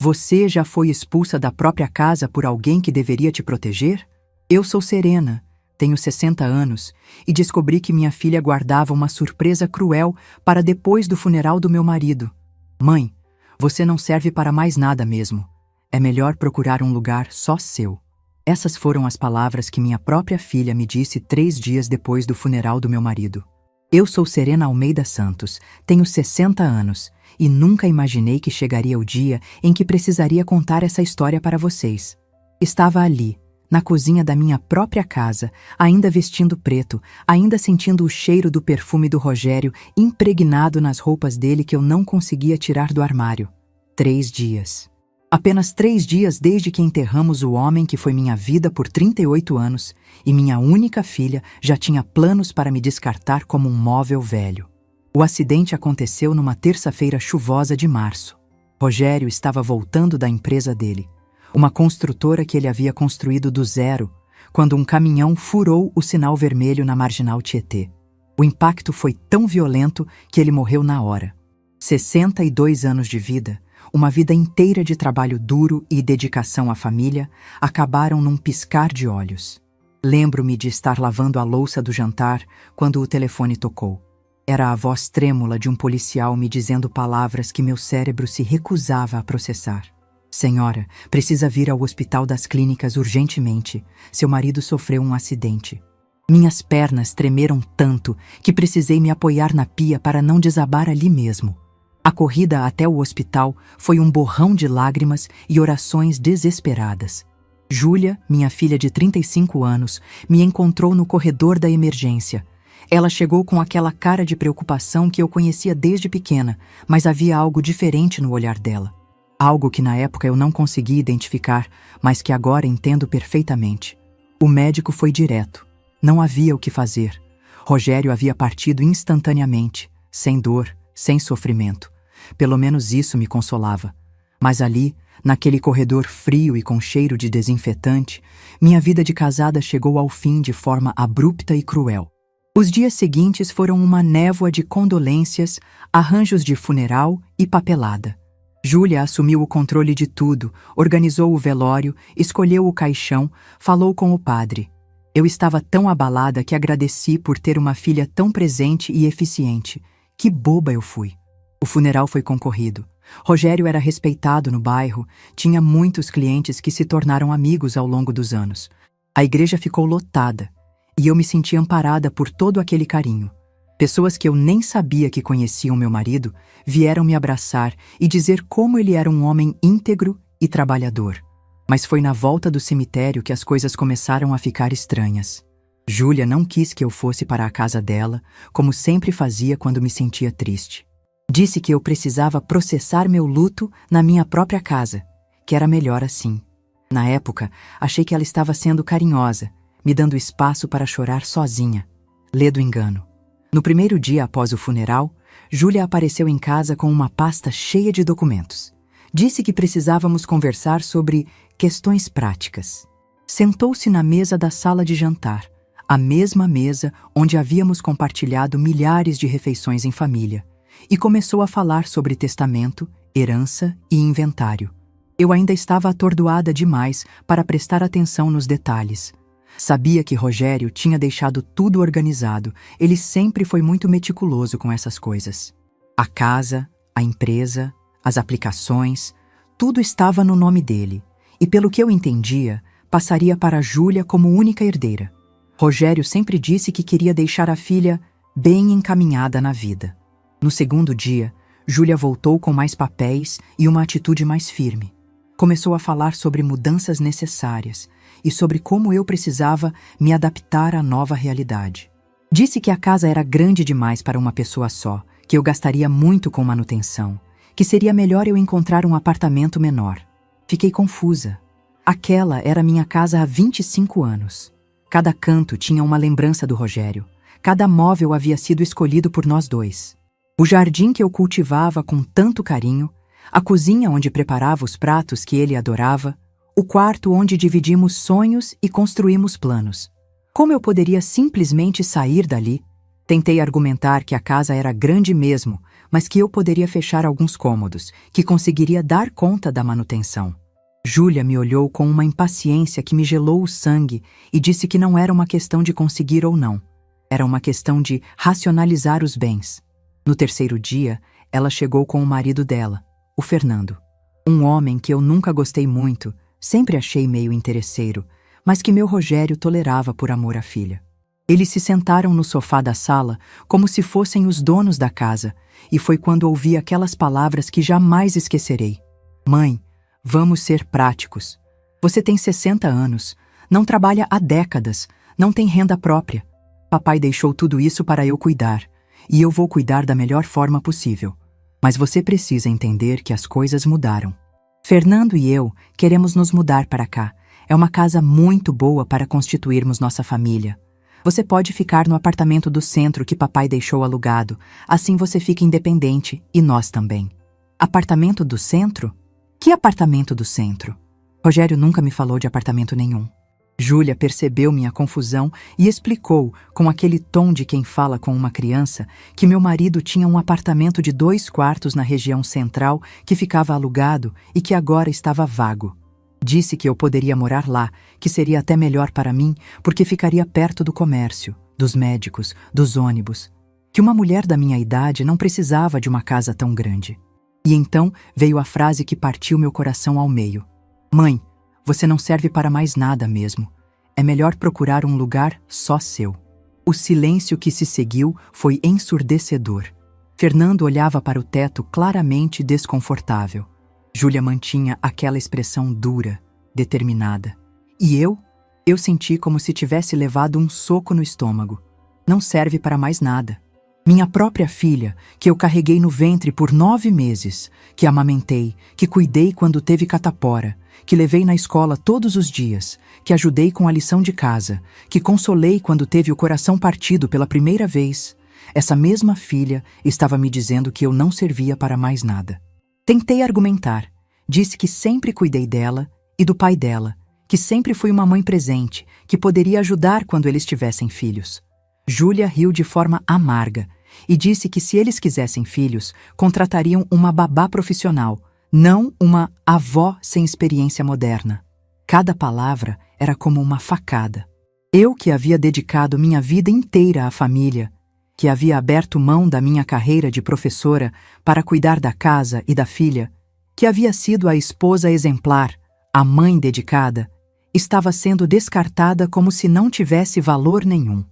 Você já foi expulsa da própria casa por alguém que deveria te proteger? Eu sou Serena, tenho 60 anos e descobri que minha filha guardava uma surpresa cruel para depois do funeral do meu marido. Mãe, você não serve para mais nada mesmo. É melhor procurar um lugar só seu. Essas foram as palavras que minha própria filha me disse 3 dias depois do funeral do meu marido. Eu sou Serena Almeida Santos, tenho 60 anos e nunca imaginei que chegaria o dia em que precisaria contar essa história para vocês. Estava ali, na cozinha da minha própria casa, ainda vestindo preto, ainda sentindo o cheiro do perfume do Rogério impregnado nas roupas dele que eu não conseguia tirar do armário. 3 dias. Apenas 3 dias desde que enterramos o homem que foi minha vida por 38 anos e minha única filha já tinha planos para me descartar como um móvel velho. O acidente aconteceu numa terça-feira chuvosa de março. Rogério estava voltando da empresa dele, uma construtora que ele havia construído do zero, quando um caminhão furou o sinal vermelho na Marginal Tietê. O impacto foi tão violento que ele morreu na hora. 62 anos de vida, uma vida inteira de trabalho duro e dedicação à família, acabaram num piscar de olhos. Lembro-me de estar lavando a louça do jantar quando o telefone tocou. Era a voz trêmula de um policial me dizendo palavras que meu cérebro se recusava a processar. Senhora, precisa vir ao Hospital das Clínicas urgentemente. Seu marido sofreu um acidente. Minhas pernas tremeram tanto que precisei me apoiar na pia para não desabar ali mesmo. A corrida até o hospital foi um borrão de lágrimas e orações desesperadas. Júlia, minha filha de 35 anos, me encontrou no corredor da emergência. Ela chegou com aquela cara de preocupação que eu conhecia desde pequena, mas havia algo diferente no olhar dela. Algo que na época eu não conseguia identificar, mas que agora entendo perfeitamente. O médico foi direto. Não havia o que fazer. Rogério havia partido instantaneamente, sem dor, sem sofrimento. Pelo menos isso me consolava. Mas ali, naquele corredor frio e com cheiro de desinfetante, minha vida de casada chegou ao fim de forma abrupta e cruel. Os dias seguintes foram uma névoa de condolências, arranjos de funeral e papelada. Júlia assumiu o controle de tudo, organizou o velório, escolheu o caixão, falou com o padre. Eu estava tão abalada que agradeci por ter uma filha tão presente e eficiente. Que boba eu fui. O funeral foi concorrido. Rogério era respeitado no bairro, tinha muitos clientes que se tornaram amigos ao longo dos anos. A igreja ficou lotada e eu me senti amparada por todo aquele carinho. Pessoas que eu nem sabia que conheciam meu marido vieram me abraçar e dizer como ele era um homem íntegro e trabalhador. Mas foi na volta do cemitério que as coisas começaram a ficar estranhas. Júlia não quis que eu fosse para a casa dela, como sempre fazia quando me sentia triste. Disse que eu precisava processar meu luto na minha própria casa, que era melhor assim. Na época, achei que ela estava sendo carinhosa, me dando espaço para chorar sozinha. Ledo engano. No primeiro dia após o funeral, Júlia apareceu em casa com uma pasta cheia de documentos. Disse que precisávamos conversar sobre questões práticas. Sentou-se na mesa da sala de jantar, a mesma mesa onde havíamos compartilhado milhares de refeições em família, e começou a falar sobre testamento, herança e inventário. Eu ainda estava atordoada demais para prestar atenção nos detalhes. Sabia que Rogério tinha deixado tudo organizado, ele sempre foi muito meticuloso com essas coisas. A casa, a empresa, as aplicações, tudo estava no nome dele, e pelo que eu entendia, passaria para Júlia como única herdeira. Rogério sempre disse que queria deixar a filha bem encaminhada na vida. No segundo dia, Júlia voltou com mais papéis e uma atitude mais firme. Começou a falar sobre mudanças necessárias e sobre como eu precisava me adaptar à nova realidade. Disse que a casa era grande demais para uma pessoa só, que eu gastaria muito com manutenção, que seria melhor eu encontrar um apartamento menor. Fiquei confusa. Aquela era minha casa há 25 anos. Cada canto tinha uma lembrança do Rogério. Cada móvel havia sido escolhido por nós dois. O jardim que eu cultivava com tanto carinho, a cozinha onde preparava os pratos que ele adorava, o quarto onde dividimos sonhos e construímos planos. Como eu poderia simplesmente sair dali? Tentei argumentar que a casa era grande mesmo, mas que eu poderia fechar alguns cômodos, que conseguiria dar conta da manutenção. Júlia me olhou com uma impaciência que me gelou o sangue e disse que não era uma questão de conseguir ou não. Era uma questão de racionalizar os bens. No terceiro dia, ela chegou com o marido dela, o Fernando. Um homem que eu nunca gostei muito, sempre achei meio interesseiro, mas que meu Rogério tolerava por amor à filha. Eles se sentaram no sofá da sala como se fossem os donos da casa, e foi quando ouvi aquelas palavras que jamais esquecerei. Mãe, vamos ser práticos. Você tem 60 anos, não trabalha há décadas, não tem renda própria. Papai deixou tudo isso para eu cuidar, e eu vou cuidar da melhor forma possível. Mas você precisa entender que as coisas mudaram. Fernando e eu queremos nos mudar para cá. É uma casa muito boa para constituirmos nossa família. Você pode ficar no apartamento do centro que papai deixou alugado, assim você fica independente e nós também. Apartamento do centro? Que apartamento do centro? Rogério nunca me falou de apartamento nenhum. Júlia percebeu minha confusão e explicou, com aquele tom de quem fala com uma criança, que meu marido tinha um apartamento de 2 quartos na região central que ficava alugado e que agora estava vago. Disse que eu poderia morar lá, que seria até melhor para mim, porque ficaria perto do comércio, dos médicos, dos ônibus. Que uma mulher da minha idade não precisava de uma casa tão grande. E então veio a frase que partiu meu coração ao meio. Mãe, você não serve para mais nada mesmo. É melhor procurar um lugar só seu. O silêncio que se seguiu foi ensurdecedor. Fernando olhava para o teto claramente desconfortável. Júlia mantinha aquela expressão dura, determinada. E eu senti como se tivesse levado um soco no estômago. Não serve para mais nada. Minha própria filha, que eu carreguei no ventre por 9 meses, que amamentei, que cuidei quando teve catapora, que levei na escola todos os dias, que ajudei com a lição de casa, que consolei quando teve o coração partido pela primeira vez. Essa mesma filha estava me dizendo que eu não servia para mais nada. Tentei argumentar. Disse que sempre cuidei dela e do pai dela, que sempre fui uma mãe presente, que poderia ajudar quando eles tivessem filhos. Júlia riu de forma amarga e disse que se eles quisessem filhos, contratariam uma babá profissional, não uma avó sem experiência moderna. Cada palavra era como uma facada. Eu que havia dedicado minha vida inteira à família, que havia aberto mão da minha carreira de professora para cuidar da casa e da filha, que havia sido a esposa exemplar, a mãe dedicada, estava sendo descartada como se não tivesse valor nenhum.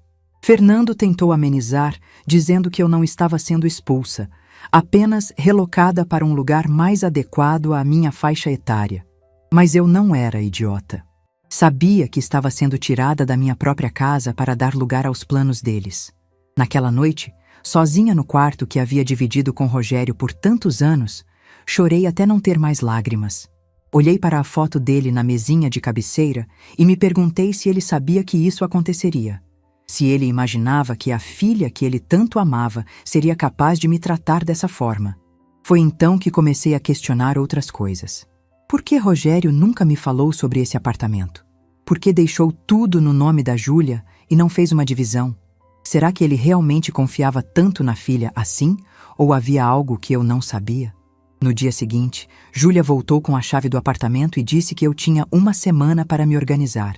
Fernando tentou amenizar, dizendo que eu não estava sendo expulsa, apenas relocada para um lugar mais adequado à minha faixa etária. Mas eu não era idiota. Sabia que estava sendo tirada da minha própria casa para dar lugar aos planos deles. Naquela noite, sozinha no quarto que havia dividido com Rogério por tantos anos, chorei até não ter mais lágrimas. Olhei para a foto dele na mesinha de cabeceira e me perguntei se ele sabia que isso aconteceria. Se ele imaginava que a filha que ele tanto amava seria capaz de me tratar dessa forma. Foi então que comecei a questionar outras coisas. Por que Rogério nunca me falou sobre esse apartamento? Por que deixou tudo no nome da Júlia e não fez uma divisão? Será que ele realmente confiava tanto na filha assim, ou havia algo que eu não sabia? No dia seguinte, Júlia voltou com a chave do apartamento e disse que eu tinha 1 semana para me organizar.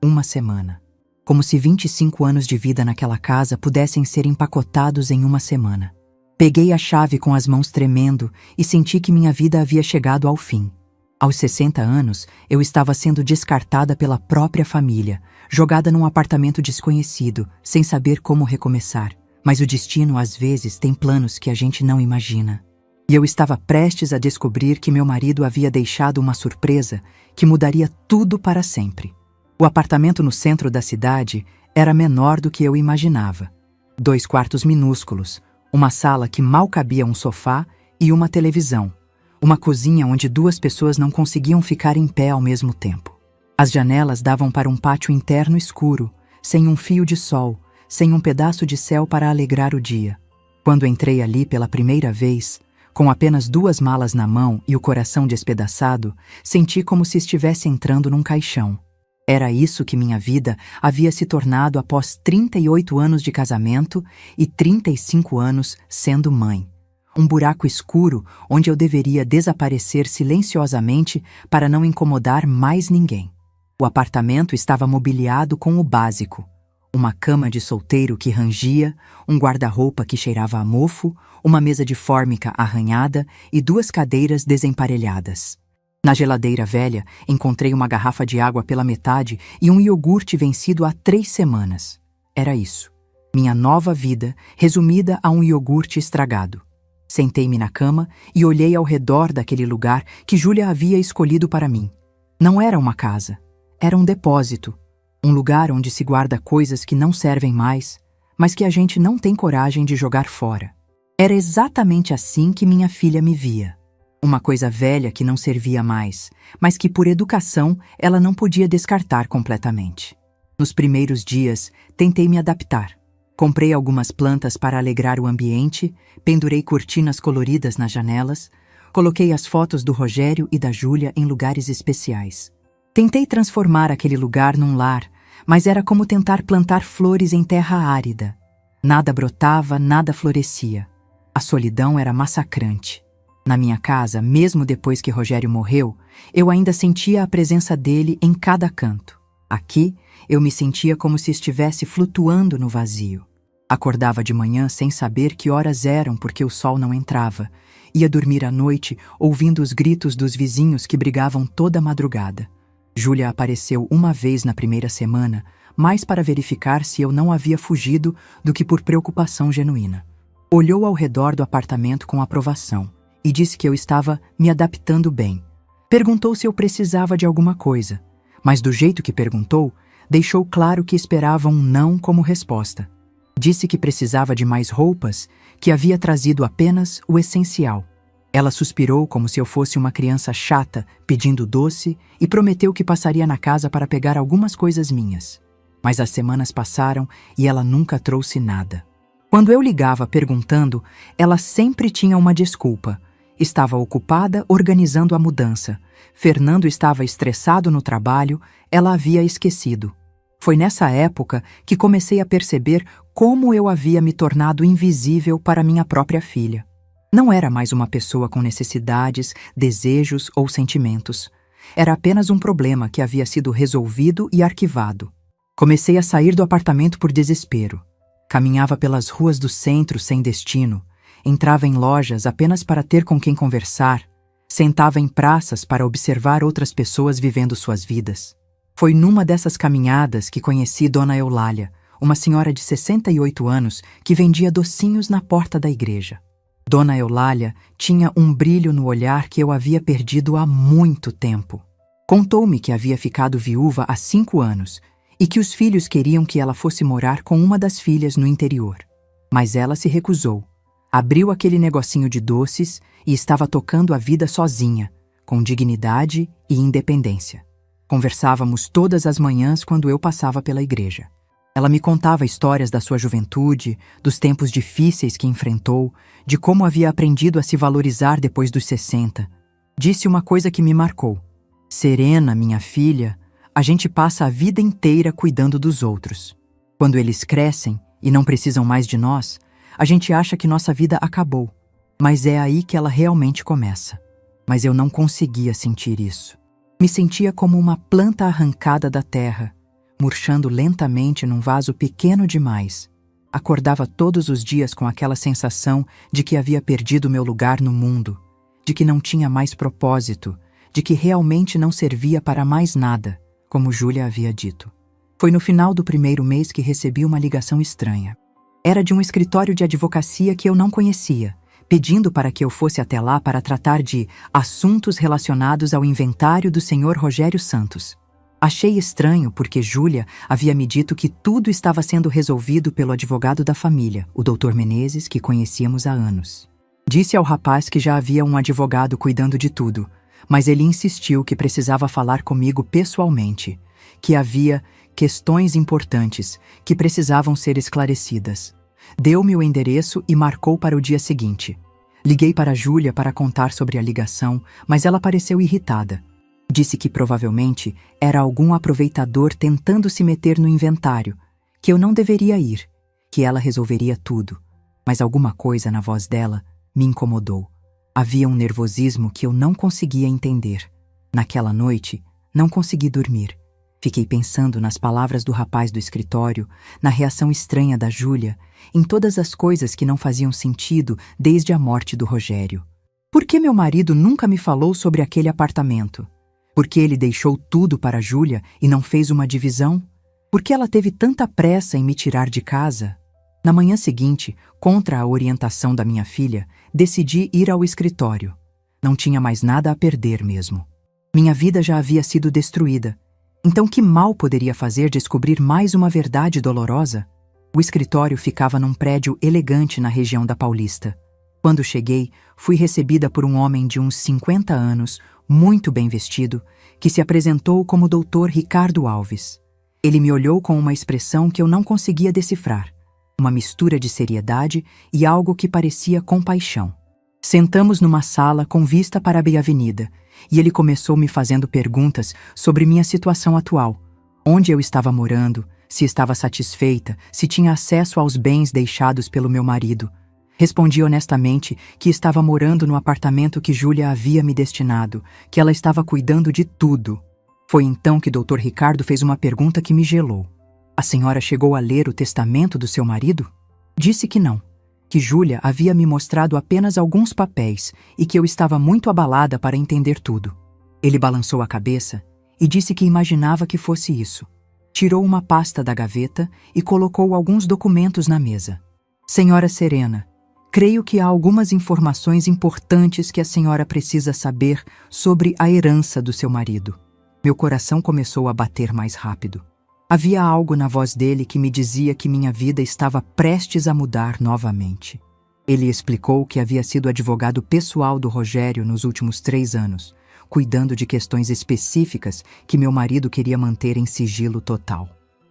1 semana. Como se 25 anos de vida naquela casa pudessem ser empacotados em 1 semana. Peguei a chave com as mãos tremendo e senti que minha vida havia chegado ao fim. Aos 60 anos, eu estava sendo descartada pela própria família, jogada num apartamento desconhecido, sem saber como recomeçar. Mas o destino, às vezes, tem planos que a gente não imagina. E eu estava prestes a descobrir que meu marido havia deixado uma surpresa que mudaria tudo para sempre. O apartamento no centro da cidade era menor do que eu imaginava. 2 quartos minúsculos, uma sala que mal cabia um sofá e uma televisão. Uma cozinha onde 2 pessoas não conseguiam ficar em pé ao mesmo tempo. As janelas davam para um pátio interno escuro, sem um fio de sol, sem um pedaço de céu para alegrar o dia. Quando entrei ali pela primeira vez, com apenas 2 malas na mão e o coração despedaçado, senti como se estivesse entrando num caixão. Era isso que minha vida havia se tornado após 38 anos de casamento e 35 anos sendo mãe. Um buraco escuro onde eu deveria desaparecer silenciosamente para não incomodar mais ninguém. O apartamento estava mobiliado com o básico: uma cama de solteiro que rangia, um guarda-roupa que cheirava a mofo, uma mesa de fórmica arranhada e 2 cadeiras desemparelhadas. Na geladeira velha, encontrei uma garrafa de água pela metade e um iogurte vencido há 3 semanas. Era isso. Minha nova vida, resumida a um iogurte estragado. Sentei-me na cama e olhei ao redor daquele lugar que Júlia havia escolhido para mim. Não era uma casa. Era um depósito. Um lugar onde se guarda coisas que não servem mais, mas que a gente não tem coragem de jogar fora. Era exatamente assim que minha filha me via. Uma coisa velha que não servia mais, mas que por educação ela não podia descartar completamente. Nos primeiros dias, tentei me adaptar. Comprei algumas plantas para alegrar o ambiente, pendurei cortinas coloridas nas janelas, coloquei as fotos do Rogério e da Júlia em lugares especiais. Tentei transformar aquele lugar num lar, mas era como tentar plantar flores em terra árida. Nada brotava, nada florescia. A solidão era massacrante. Na minha casa, mesmo depois que Rogério morreu, eu ainda sentia a presença dele em cada canto. Aqui, eu me sentia como se estivesse flutuando no vazio. Acordava de manhã sem saber que horas eram porque o sol não entrava. Ia dormir à noite ouvindo os gritos dos vizinhos que brigavam toda a madrugada. Júlia apareceu uma vez na primeira semana, mais para verificar se eu não havia fugido do que por preocupação genuína. Olhou ao redor do apartamento com aprovação e disse que eu estava me adaptando bem. Perguntou se eu precisava de alguma coisa, mas do jeito que perguntou, deixou claro que esperava um não como resposta. Disse que precisava de mais roupas, que havia trazido apenas o essencial. Ela suspirou como se eu fosse uma criança chata pedindo doce e prometeu que passaria na casa para pegar algumas coisas minhas. Mas as semanas passaram e ela nunca trouxe nada. Quando eu ligava perguntando, ela sempre tinha uma desculpa. Estava ocupada organizando a mudança. Fernando estava estressado no trabalho, ela havia esquecido. Foi nessa época que comecei a perceber como eu havia me tornado invisível para minha própria filha. Não era mais uma pessoa com necessidades, desejos ou sentimentos. Era apenas um problema que havia sido resolvido e arquivado. Comecei a sair do apartamento por desespero. Caminhava pelas ruas do centro sem destino. Entrava em lojas apenas para ter com quem conversar. Sentava em praças para observar outras pessoas vivendo suas vidas. Foi numa dessas caminhadas que conheci Dona Eulália, uma senhora de 68 anos que vendia docinhos na porta da igreja. Dona Eulália tinha um brilho no olhar que eu havia perdido há muito tempo. Contou-me que havia ficado viúva há 5 anos e que os filhos queriam que ela fosse morar com uma das filhas no interior. Mas ela se recusou. Abriu aquele negocinho de doces e estava tocando a vida sozinha, com dignidade e independência. Conversávamos todas as manhãs quando eu passava pela igreja. Ela me contava histórias da sua juventude, dos tempos difíceis que enfrentou, de como havia aprendido a se valorizar depois dos 60. Disse uma coisa que me marcou. Serena, minha filha, a gente passa a vida inteira cuidando dos outros. Quando eles crescem e não precisam mais de nós, a gente acha que nossa vida acabou. Mas é aí que ela realmente começa. Mas eu não conseguia sentir isso. Me sentia como uma planta arrancada da terra, murchando lentamente num vaso pequeno demais. Acordava todos os dias com aquela sensação de que havia perdido meu lugar no mundo, de que não tinha mais propósito, de que realmente não servia para mais nada, como Júlia havia dito. Foi no final do primeiro mês que recebi uma ligação estranha. Era de um escritório de advocacia que eu não conhecia, pedindo para que eu fosse até lá para tratar de assuntos relacionados ao inventário do Sr. Rogério Santos. Achei estranho porque Júlia havia me dito que tudo estava sendo resolvido pelo advogado da família, o Dr. Menezes, que conhecíamos há anos. Disse ao rapaz que já havia um advogado cuidando de tudo, mas ele insistiu que precisava falar comigo pessoalmente, que havia questões importantes que precisavam ser esclarecidas. Deu-me o endereço e marcou para o dia seguinte. Liguei para Júlia para contar sobre a ligação, mas ela pareceu irritada. Disse que provavelmente era algum aproveitador tentando se meter no inventário, que eu não deveria ir, que ela resolveria tudo. Mas alguma coisa na voz dela Me incomodou. Havia um nervosismo que eu não conseguia entender. Naquela noite, não consegui dormir. Fiquei pensando nas palavras do rapaz do escritório, na reação estranha da Júlia, em todas as coisas que não faziam sentido desde a morte do Rogério. Por que meu marido nunca me falou sobre aquele apartamento? Por que ele deixou tudo para Júlia e não fez uma divisão? Por que ela teve tanta pressa em me tirar de casa? Na manhã seguinte, contra a orientação da minha filha, decidi ir ao escritório. Não tinha mais nada a perder mesmo. Minha vida já havia sido destruída. Então que mal poderia fazer descobrir mais uma verdade dolorosa? O escritório ficava num prédio elegante na região da Paulista. Quando cheguei, fui recebida por um homem de uns 50 anos, muito bem vestido, que se apresentou como Dr. Ricardo Alves. Ele me olhou com uma expressão que eu não conseguia decifrar, uma mistura de seriedade e algo que parecia compaixão. Sentamos numa sala com vista para a avenida, e ele começou me fazendo perguntas sobre minha situação atual, onde eu estava morando, se estava satisfeita, se tinha acesso aos bens deixados pelo meu marido. Respondi honestamente que estava morando no apartamento que Júlia havia me destinado, que ela estava cuidando de tudo. Foi então que Dr. Ricardo fez uma pergunta que me gelou. A senhora chegou a ler o testamento do seu marido? Disse que não, que Júlia havia me mostrado apenas alguns papéis e que eu estava muito abalada para entender tudo. Ele balançou a cabeça e disse que imaginava que fosse isso. Tirou uma pasta da gaveta e colocou alguns documentos na mesa. Senhora Serena, creio que há algumas informações importantes que a senhora precisa saber sobre a herança do seu marido. Meu coração começou a bater mais rápido. Havia algo na voz dele que me dizia que minha vida estava prestes a mudar novamente. Ele explicou que havia sido advogado pessoal do Rogério nos últimos 3 anos, cuidando de questões específicas que meu marido queria manter em sigilo total.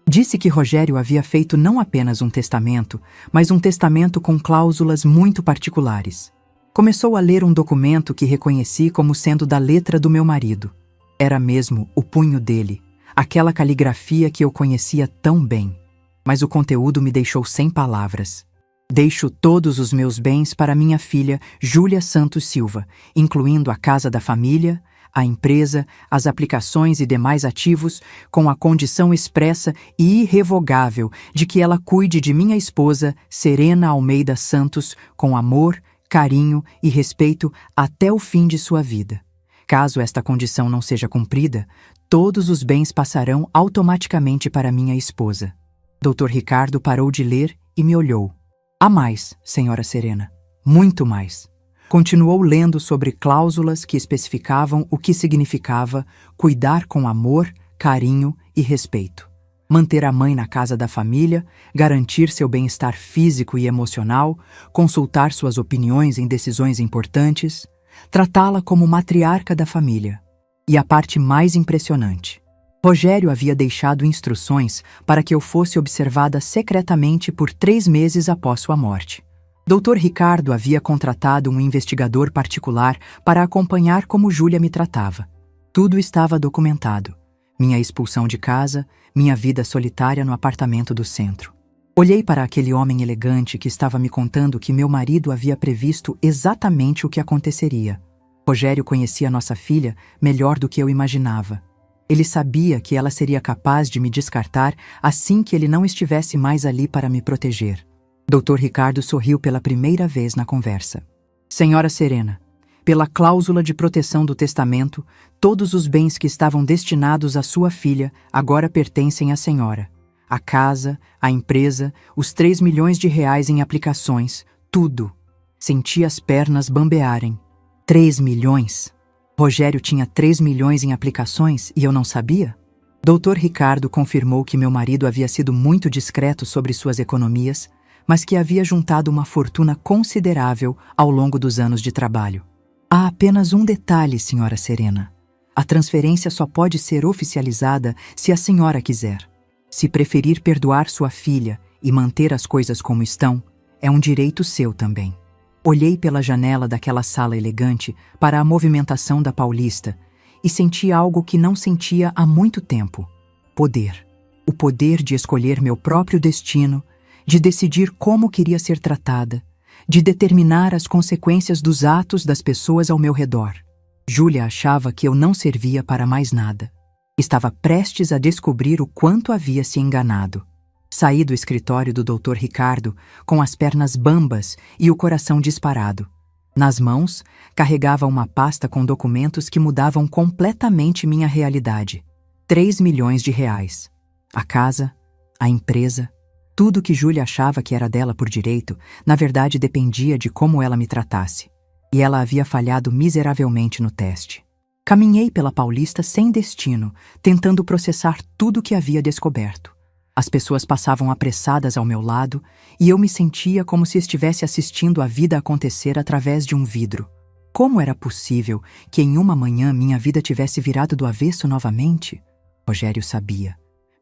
Disse que Rogério havia feito não apenas um testamento, mas um testamento com cláusulas muito particulares. Começou a ler um documento que reconheci como sendo da letra do meu marido. Era mesmo o punho dele, aquela caligrafia que eu conhecia tão bem. Mas o conteúdo me deixou sem palavras. Deixo todos os meus bens para minha filha, Júlia Santos Silva, incluindo a casa da família, a empresa, as aplicações e demais ativos, com a condição expressa e irrevogável de que ela cuide de minha esposa, Serena Almeida Santos, com amor, carinho e respeito até o fim de sua vida. Caso esta condição não seja cumprida, todos os bens passarão automaticamente para minha esposa. Dr. Ricardo parou de ler e me olhou. Há mais, senhora Serena, muito mais. Continuou lendo sobre cláusulas que especificavam o que significava cuidar com amor, carinho e respeito. Manter a mãe na casa da família, garantir seu bem-estar físico e emocional, consultar suas opiniões em decisões importantes, tratá-la como matriarca da família. E a parte mais impressionante. Rogério havia deixado instruções para que eu fosse observada secretamente por 3 meses após sua morte. Dr. Ricardo havia contratado um investigador particular para acompanhar como Júlia me tratava. Tudo estava documentado. Minha expulsão de casa, minha vida solitária no apartamento do centro. Olhei para aquele homem elegante que estava me contando que meu marido havia previsto exatamente o que aconteceria. Rogério conhecia nossa filha melhor do que eu imaginava. Ele sabia que ela seria capaz de me descartar assim que ele não estivesse mais ali para me proteger. Dr. Ricardo sorriu pela primeira vez na conversa. Senhora Serena, pela cláusula de proteção do testamento, todos os bens que estavam destinados à sua filha agora pertencem à senhora. A casa, a empresa, os 3 milhões de reais em aplicações, tudo. Senti as pernas bambearem. 3 milhões? Rogério tinha 3 milhões em aplicações e eu não sabia? Dr. Ricardo confirmou que meu marido havia sido muito discreto sobre suas economias, mas que havia juntado uma fortuna considerável ao longo dos anos de trabalho. Há apenas um detalhe, senhora Serena. A transferência só pode ser oficializada se a senhora quiser. Se preferir perdoar sua filha e manter as coisas como estão, é um direito seu também. Olhei pela janela daquela sala elegante para a movimentação da Paulista e senti algo que não sentia há muito tempo. Poder. O poder de escolher meu próprio destino, de decidir como queria ser tratada, de determinar as consequências dos atos das pessoas ao meu redor. Júlia achava que eu não servia para mais nada. Estava prestes a descobrir o quanto havia se enganado. Saí do escritório do Dr. Ricardo com as pernas bambas e o coração disparado. Nas mãos, carregava uma pasta com documentos que mudavam completamente minha realidade. 3 milhões de reais. A casa, a empresa, tudo que Júlia achava que era dela por direito, na verdade dependia de como ela me tratasse. E ela havia falhado miseravelmente no teste. Caminhei pela Paulista sem destino, tentando processar tudo que havia descoberto. As pessoas passavam apressadas ao meu lado e eu me sentia como se estivesse assistindo a vida acontecer através de um vidro. Como era possível que em uma manhã minha vida tivesse virado do avesso novamente? Rogério sabia.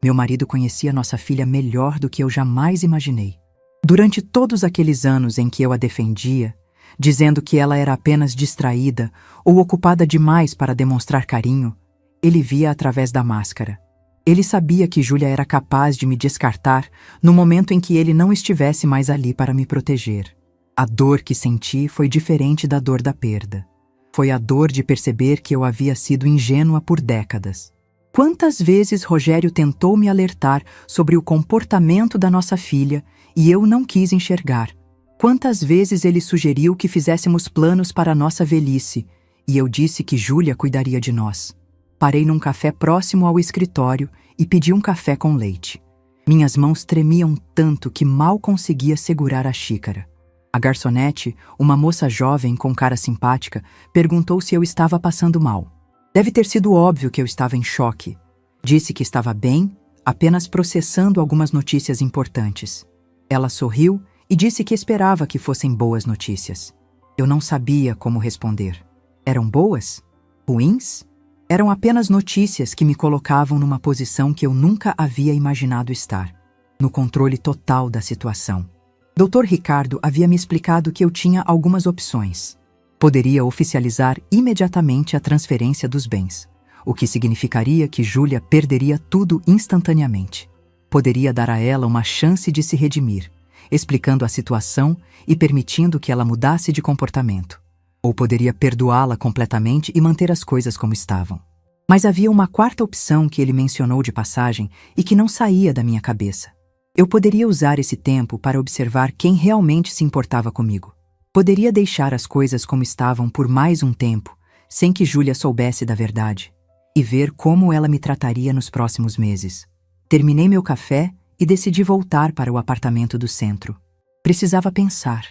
Meu marido conhecia nossa filha melhor do que eu jamais imaginei. Durante todos aqueles anos em que eu a defendia, dizendo que ela era apenas distraída ou ocupada demais para demonstrar carinho, ele via através da máscara. Ele sabia que Júlia era capaz de me descartar no momento em que ele não estivesse mais ali para me proteger. A dor que senti foi diferente da dor da perda. Foi a dor de perceber que eu havia sido ingênua por décadas. Quantas vezes Rogério tentou me alertar sobre o comportamento da nossa filha e eu não quis enxergar. Quantas vezes ele sugeriu que fizéssemos planos para a nossa velhice e eu disse que Júlia cuidaria de nós. Parei num café próximo ao escritório e pedi um café com leite. Minhas mãos tremiam tanto que mal conseguia segurar a xícara. A garçonete, uma moça jovem com cara simpática, perguntou se eu estava passando mal. Deve ter sido óbvio que eu estava em choque. Disse que estava bem, apenas processando algumas notícias importantes. Ela sorriu e disse que esperava que fossem boas notícias. Eu não sabia como responder. Eram boas? Ruins? Eram apenas notícias que me colocavam numa posição que eu nunca havia imaginado estar, no controle total da situação. Dr. Ricardo havia me explicado que eu tinha algumas opções. Poderia oficializar imediatamente a transferência dos bens, o que significaria que Júlia perderia tudo instantaneamente. Poderia dar a ela uma chance de se redimir, explicando a situação e permitindo que ela mudasse de comportamento. Ou poderia perdoá-la completamente e manter as coisas como estavam. Mas havia uma quarta opção que ele mencionou de passagem e que não saía da minha cabeça. Eu poderia usar esse tempo para observar quem realmente se importava comigo. Poderia deixar as coisas como estavam por mais um tempo, sem que Júlia soubesse da verdade, e ver como ela me trataria nos próximos meses. Terminei meu café e decidi voltar para o apartamento do centro. Precisava pensar.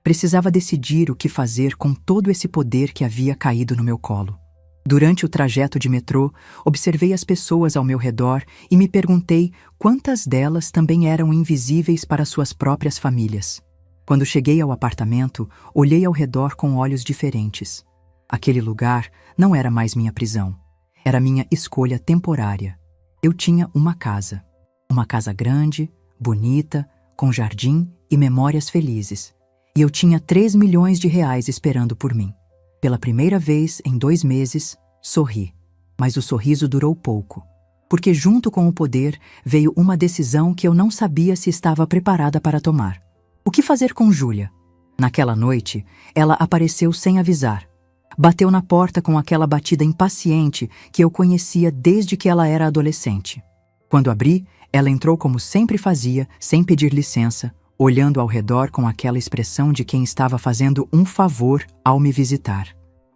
Precisava decidir o que fazer com todo esse poder que havia caído no meu colo. Durante o trajeto de metrô, observei as pessoas ao meu redor e me perguntei quantas delas também eram invisíveis para suas próprias famílias. Quando cheguei ao apartamento, olhei ao redor com olhos diferentes. Aquele lugar não era mais minha prisão. Era minha escolha temporária. Eu tinha uma casa. Uma casa grande, bonita, com jardim e memórias felizes. E eu tinha 3 milhões de reais esperando por mim. Pela primeira vez em 2 meses, sorri. Mas o sorriso durou pouco, porque junto com o poder veio uma decisão que eu não sabia se estava preparada para tomar. O que fazer com Júlia? Naquela noite, ela apareceu sem avisar. Bateu na porta com aquela batida impaciente que eu conhecia desde que ela era adolescente. Quando abri, ela entrou como sempre fazia, sem pedir licença, olhando ao redor com aquela expressão de quem estava fazendo um favor ao me visitar.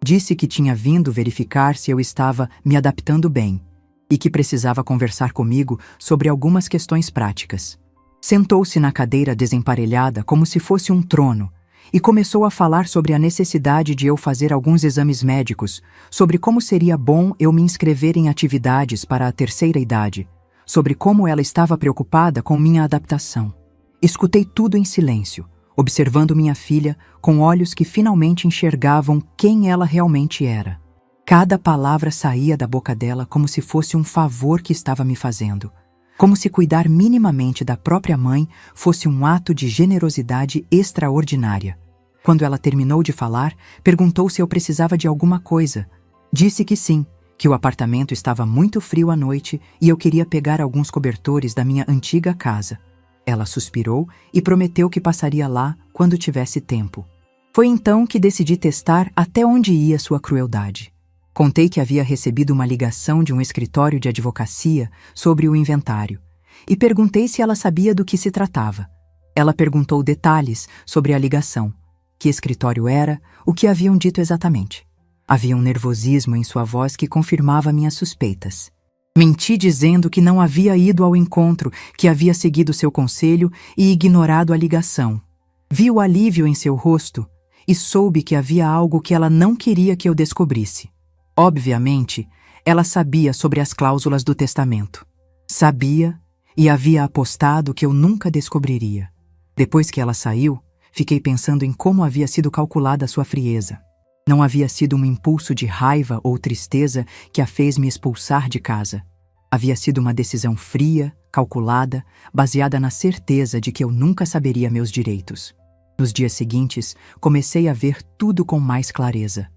Disse que tinha vindo verificar se eu estava me adaptando bem e que precisava conversar comigo sobre algumas questões práticas. Sentou-se na cadeira desemparelhada como se fosse um trono e começou a falar sobre a necessidade de eu fazer alguns exames médicos, sobre como seria bom eu me inscrever em atividades para a terceira idade, sobre como ela estava preocupada com minha adaptação. Escutei tudo em silêncio, observando minha filha com olhos que finalmente enxergavam quem ela realmente era. Cada palavra saía da boca dela como se fosse um favor que estava me fazendo, como se cuidar minimamente da própria mãe fosse um ato de generosidade extraordinária. Quando ela terminou de falar, perguntou se eu precisava de alguma coisa. Disse que sim, que o apartamento estava muito frio à noite e eu queria pegar alguns cobertores da minha antiga casa. Ela suspirou e prometeu que passaria lá quando tivesse tempo. Foi então que decidi testar até onde ia sua crueldade. Contei que havia recebido uma ligação de um escritório de advocacia sobre o inventário e perguntei se ela sabia do que se tratava. Ela perguntou detalhes sobre a ligação, que escritório era, o que haviam dito exatamente. Havia um nervosismo em sua voz que confirmava minhas suspeitas. Menti dizendo que não havia ido ao encontro, que havia seguido seu conselho e ignorado a ligação. Vi o alívio em seu rosto e soube que havia algo que ela não queria que eu descobrisse. Obviamente, ela sabia sobre as cláusulas do testamento. Sabia e havia apostado que eu nunca descobriria. Depois que ela saiu, fiquei pensando em como havia sido calculada sua frieza. Não havia sido um impulso de raiva ou tristeza que a fez me expulsar de casa. Havia sido uma decisão fria, calculada, baseada na certeza de que eu nunca saberia meus direitos. Nos dias seguintes, comecei a ver tudo com mais clareza.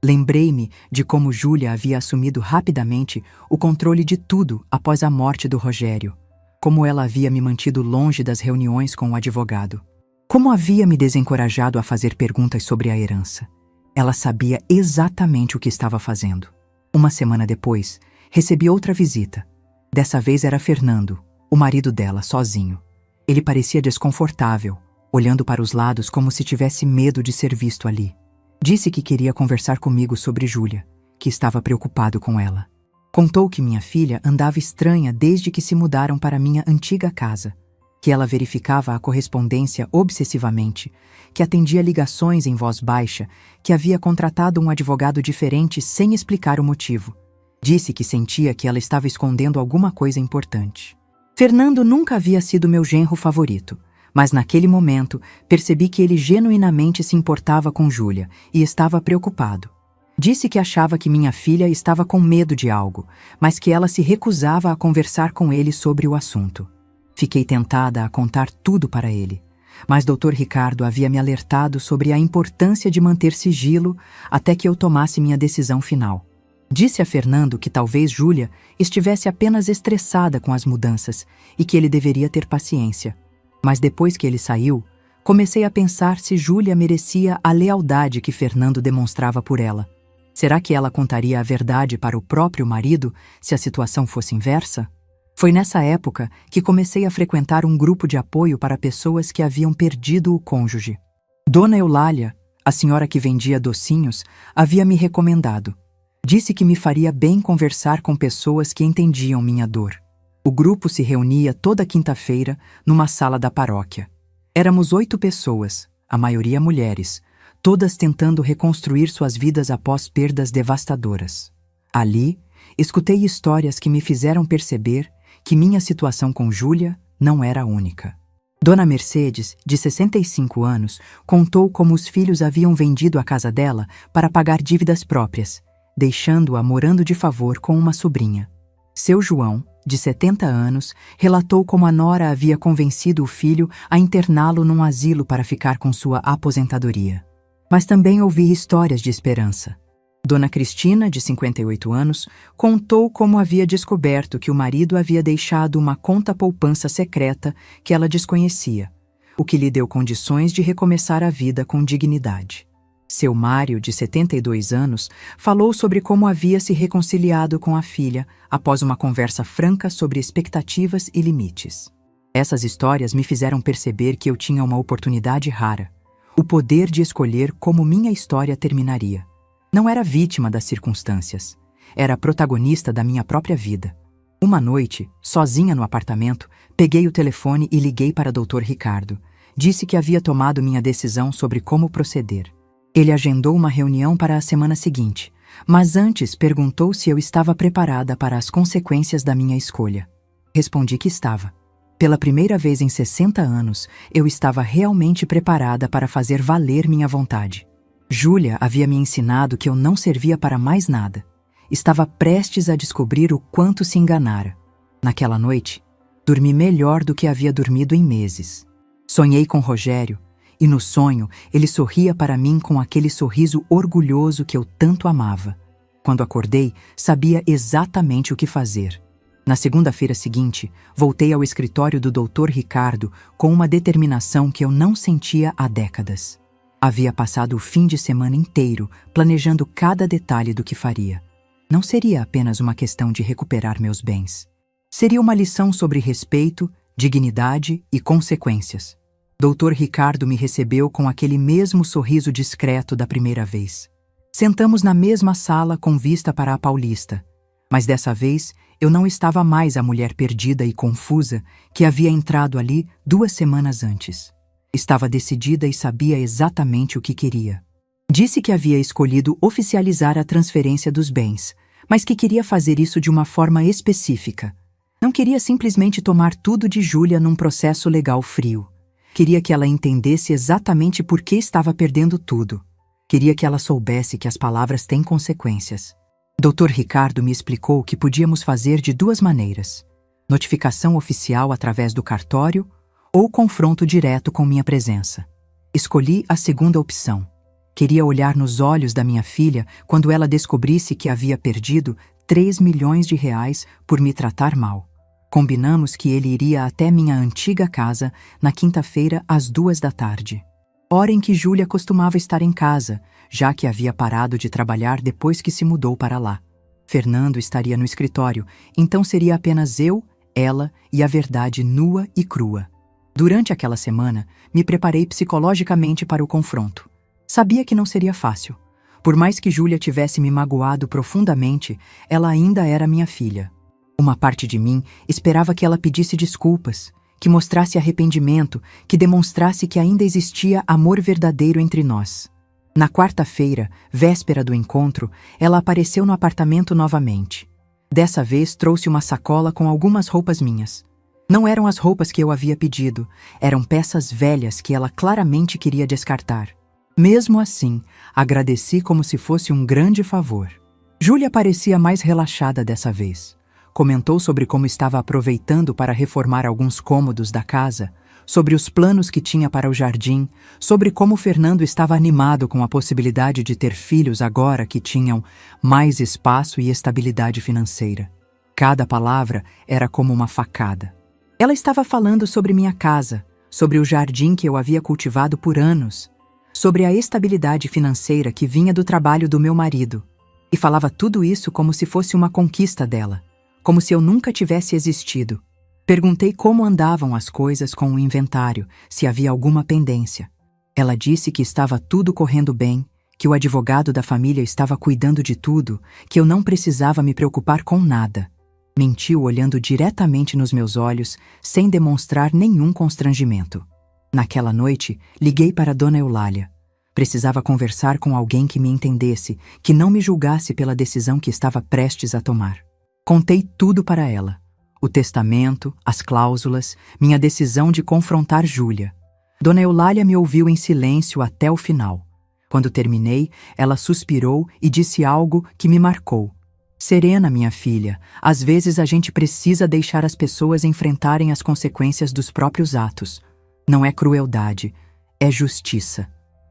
Lembrei-me de como Júlia havia assumido rapidamente o controle de tudo após a morte do Rogério. Como ela havia me mantido longe das reuniões com o advogado. Como havia me desencorajado a fazer perguntas sobre a herança. Ela sabia exatamente o que estava fazendo. Uma semana depois, recebi outra visita. Dessa vez era Fernando, o marido dela, sozinho. Ele parecia desconfortável, olhando para os lados como se tivesse medo de ser visto ali. Disse que queria conversar comigo sobre Júlia, que estava preocupado com ela. Contou que minha filha andava estranha desde que se mudaram para minha antiga casa, que ela verificava a correspondência obsessivamente, que atendia ligações em voz baixa, que havia contratado um advogado diferente sem explicar o motivo. Disse que sentia que ela estava escondendo alguma coisa importante. Fernando nunca havia sido meu genro favorito, mas naquele momento percebi que ele genuinamente se importava com Júlia e estava preocupado. Disse que achava que minha filha estava com medo de algo, mas que ela se recusava a conversar com ele sobre o assunto. Fiquei tentada a contar tudo para ele, mas Dr. Ricardo havia me alertado sobre a importância de manter sigilo até que eu tomasse minha decisão final. Disse a Fernando que talvez Júlia estivesse apenas estressada com as mudanças e que ele deveria ter paciência. Mas depois que ele saiu, comecei a pensar se Júlia merecia a lealdade que Fernando demonstrava por ela. Será que ela contaria a verdade para o próprio marido se a situação fosse inversa? Foi nessa época que comecei a frequentar um grupo de apoio para pessoas que haviam perdido o cônjuge. Dona Eulália, a senhora que vendia docinhos, havia me recomendado. Disse que me faria bem conversar com pessoas que entendiam minha dor. O grupo se reunia toda quinta-feira numa sala da paróquia. Éramos 8 pessoas, a maioria mulheres, todas tentando reconstruir suas vidas após perdas devastadoras. Ali, escutei histórias que me fizeram perceber que minha situação com Júlia não era a única. Dona Mercedes, de 65 anos, contou como os filhos haviam vendido a casa dela para pagar dívidas próprias, deixando-a morando de favor com uma sobrinha. Seu João, de 70 anos, relatou como a nora havia convencido o filho a interná-lo num asilo para ficar com sua aposentadoria. Mas também ouvi histórias de esperança. Dona Cristina, de 58 anos, contou como havia descoberto que o marido havia deixado uma conta poupança secreta que ela desconhecia, o que lhe deu condições de recomeçar a vida com dignidade. Seu Mário, de 72 anos, falou sobre como havia se reconciliado com a filha após uma conversa franca sobre expectativas e limites. Essas histórias me fizeram perceber que eu tinha uma oportunidade rara, o poder de escolher como minha história terminaria. Não era vítima das circunstâncias, era protagonista da minha própria vida. Uma noite, sozinha no apartamento, peguei o telefone e liguei para Dr. Ricardo. Disse que havia tomado minha decisão sobre como proceder. Ele agendou uma reunião para a semana seguinte, mas antes perguntou se eu estava preparada para as consequências da minha escolha. Respondi que estava. Pela primeira vez em 60 anos, eu estava realmente preparada para fazer valer minha vontade. Júlia havia me ensinado que eu não servia para mais nada. Estava prestes a descobrir o quanto se enganara. Naquela noite, dormi melhor do que havia dormido em meses. Sonhei com Rogério, e no sonho ele sorria para mim com aquele sorriso orgulhoso que eu tanto amava. Quando acordei, sabia exatamente o que fazer. Na segunda-feira seguinte, voltei ao escritório do Dr. Ricardo com uma determinação que eu não sentia há décadas. Havia passado o fim de semana inteiro planejando cada detalhe do que faria. Não seria apenas uma questão de recuperar meus bens. Seria uma lição sobre respeito, dignidade e consequências. Dr. Ricardo me recebeu com aquele mesmo sorriso discreto da primeira vez. Sentamos na mesma sala com vista para a Paulista, mas dessa vez eu não estava mais a mulher perdida e confusa que havia entrado ali 2 semanas antes. Estava decidida e sabia exatamente o que queria. Disse que havia escolhido oficializar a transferência dos bens, mas que queria fazer isso de uma forma específica. Não queria simplesmente tomar tudo de Júlia num processo legal frio. Queria que ela entendesse exatamente por que estava perdendo tudo. Queria que ela soubesse que as palavras têm consequências. Dr. Ricardo me explicou que podíamos fazer de 2 maneiras: notificação oficial através do cartório ou confronto direto com minha presença. Escolhi a segunda opção. Queria olhar nos olhos da minha filha quando ela descobrisse que havia perdido 3 milhões de reais por me tratar mal. Combinamos que ele iria até minha antiga casa na quinta-feira às 2 da tarde. Hora em que Júlia costumava estar em casa, já que havia parado de trabalhar depois que se mudou para lá. Fernando estaria no escritório, então seria apenas eu, ela e a verdade nua e crua. Durante aquela semana, me preparei psicologicamente para o confronto. Sabia que não seria fácil. Por mais que Júlia tivesse me magoado profundamente, ela ainda era minha filha. Uma parte de mim esperava que ela pedisse desculpas, que mostrasse arrependimento, que demonstrasse que ainda existia amor verdadeiro entre nós. Na quarta-feira, véspera do encontro, ela apareceu no apartamento novamente. Dessa vez trouxe uma sacola com algumas roupas minhas. Não eram as roupas que eu havia pedido, eram peças velhas que ela claramente queria descartar. Mesmo assim, agradeci como se fosse um grande favor. Júlia parecia mais relaxada dessa vez. Comentou sobre como estava aproveitando para reformar alguns cômodos da casa, sobre os planos que tinha para o jardim, sobre como Fernando estava animado com a possibilidade de ter filhos agora que tinham mais espaço e estabilidade financeira. Cada palavra era como uma facada. Ela estava falando sobre minha casa, sobre o jardim que eu havia cultivado por anos, sobre a estabilidade financeira que vinha do trabalho do meu marido. E falava tudo isso como se fosse uma conquista dela, como se eu nunca tivesse existido. Perguntei como andavam as coisas com o inventário, se havia alguma pendência. Ela disse que estava tudo correndo bem, que o advogado da família estava cuidando de tudo, que eu não precisava me preocupar com nada. Mentiu olhando diretamente nos meus olhos, sem demonstrar nenhum constrangimento. Naquela noite, liguei para Dona Eulália. Precisava conversar com alguém que me entendesse, que não me julgasse pela decisão que estava prestes a tomar. Contei tudo para ela. O testamento, as cláusulas, minha decisão de confrontar Júlia. Dona Eulália me ouviu em silêncio até o final. Quando terminei, ela suspirou e disse algo que me marcou. Serena, minha filha, às vezes a gente precisa deixar as pessoas enfrentarem as consequências dos próprios atos. Não é crueldade, é justiça.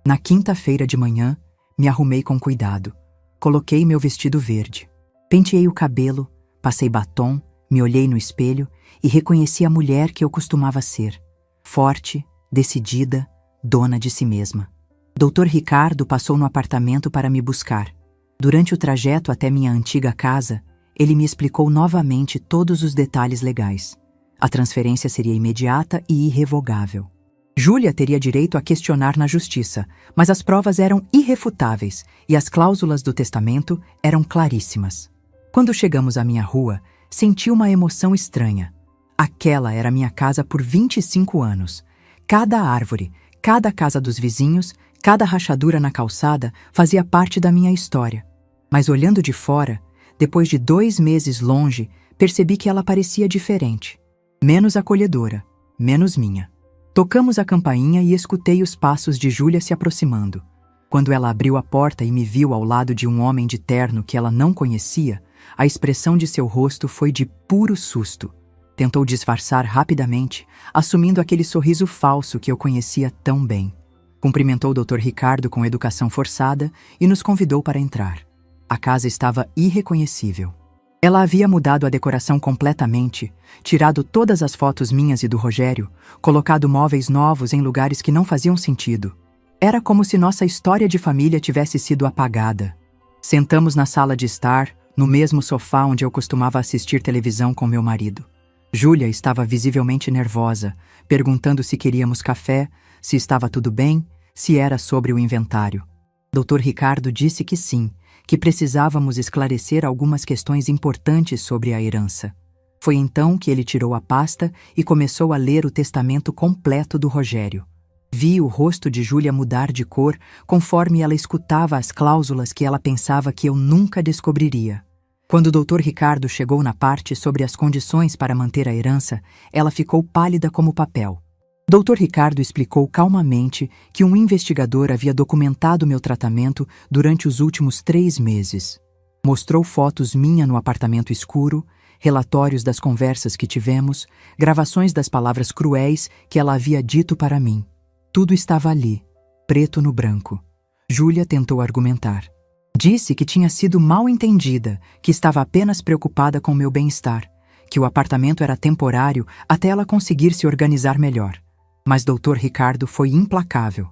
Na quinta-feira de manhã, me arrumei com cuidado. Coloquei meu vestido verde. Penteei o cabelo, passei batom, me olhei no espelho e reconheci a mulher que eu costumava ser. Forte, decidida, dona de si mesma. Dr. Ricardo passou no apartamento para me buscar. Durante o trajeto até minha antiga casa, ele me explicou novamente todos os detalhes legais. A transferência seria imediata e irrevogável. Júlia teria direito a questionar na justiça, mas as provas eram irrefutáveis e as cláusulas do testamento eram claríssimas. Quando chegamos à minha rua, senti uma emoção estranha. Aquela era minha casa por 25 anos. Cada árvore, cada casa dos vizinhos, cada rachadura na calçada fazia parte da minha história. Mas olhando de fora, depois de 2 meses longe, percebi que ela parecia diferente. Menos acolhedora, menos minha. Tocamos a campainha e escutei os passos de Júlia se aproximando. Quando ela abriu a porta e me viu ao lado de um homem de terno que ela não conhecia, a expressão de seu rosto foi de puro susto. Tentou disfarçar rapidamente, assumindo aquele sorriso falso que eu conhecia tão bem. Cumprimentou o Dr. Ricardo com educação forçada e nos convidou para entrar. A casa estava irreconhecível. Ela havia mudado a decoração completamente, tirado todas as fotos minhas e do Rogério, colocado móveis novos em lugares que não faziam sentido. Era como se nossa história de família tivesse sido apagada. Sentamos na sala de estar, no mesmo sofá onde eu costumava assistir televisão com meu marido. Júlia estava visivelmente nervosa, perguntando se queríamos café, se estava tudo bem, se era sobre o inventário. Dr. Ricardo disse que sim, que precisávamos esclarecer algumas questões importantes sobre a herança. Foi então que ele tirou a pasta e começou a ler o testamento completo do Rogério. Vi o rosto de Júlia mudar de cor conforme ela escutava as cláusulas que ela pensava que eu nunca descobriria. Quando o Dr. Ricardo chegou na parte sobre as condições para manter a herança, ela ficou pálida como papel. Dr. Ricardo explicou calmamente que um investigador havia documentado meu tratamento durante os últimos 3 meses. Mostrou fotos minha no apartamento escuro, relatórios das conversas que tivemos, gravações das palavras cruéis que ela havia dito para mim. Tudo estava ali, preto no branco. Júlia tentou argumentar. Disse que tinha sido mal entendida, que estava apenas preocupada com meu bem-estar, que o apartamento era temporário até ela conseguir se organizar melhor. Mas Dr. Ricardo foi implacável.